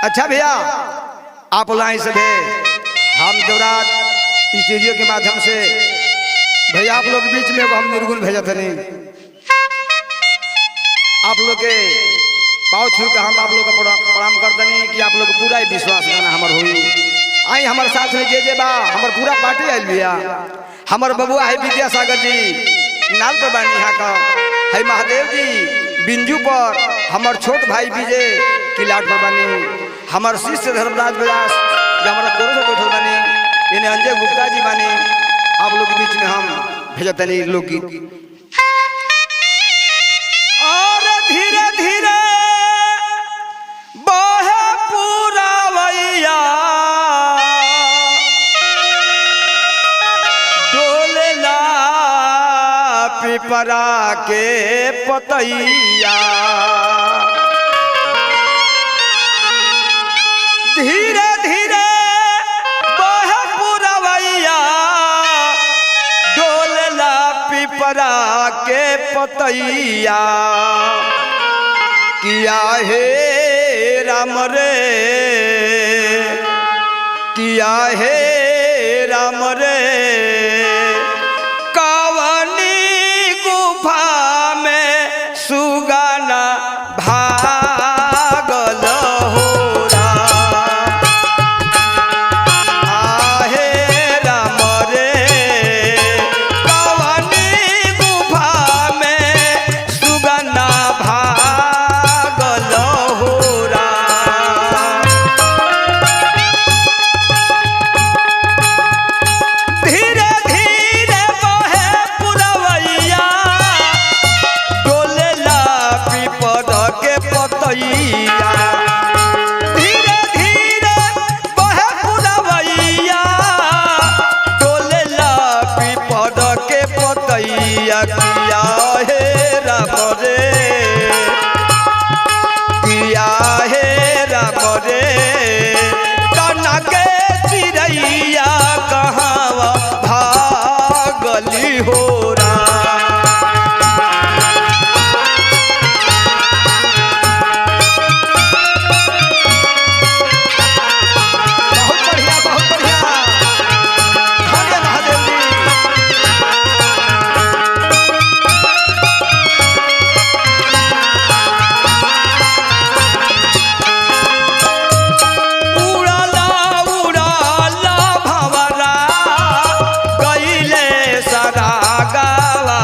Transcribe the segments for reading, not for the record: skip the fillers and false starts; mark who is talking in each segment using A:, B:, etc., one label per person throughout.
A: अच्छा भैया आप लाइन से भे हम देवराज स्टूडियो के माध्यम से भैया आप लोग के बीच में हम निर्गुण भेजा थे नहीं आप लोग के पाँव छू के हम आप लोग का प्रणाम करते नहीं कि आप लोग पूरा ही विश्वास करना हमार हुई आई हमारे साथ में जे बा हमार पूरा पार्टी आयल भैया हमार बबुआ है विद्यासागर जी नाल पे बानी यहाँ का है महादेव जी बिंजू पर हमार छोट भाई विजय किलाट पर बानी हमार शिष्य धर्मराज व्यास जो हमारा कोर से बैठल बानी इन्हें अंजय गुप्ता जी बानी आप लोग के बीच में हम भेजते नहीं लोकगीत और धीरे धीरे बहे पुरवैया डोलेला पिपरा के पतैया धीरे धीरे बहे पुरवैया डोलेला पिपरा के पतैया किया है राम रे किया है राम रे कवनी गुफा में सुगाना भागल हो आहे राम रे कवनी गुफा में सुगाना भागल हो धीरे धीरे बहे पुरवैया डोलेला पिपद के पतैया धीरे धीरे बहे पुरवैया डोलेला पिपद के पतैया किया हे राम रे किया हे राम रे तना के चिड़ैया कहाँ भागली हो बहुत बढ़िया धन्य महादेव जी उड़ाला उड़ाला भंवरा गईले सारा गावा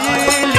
A: भइली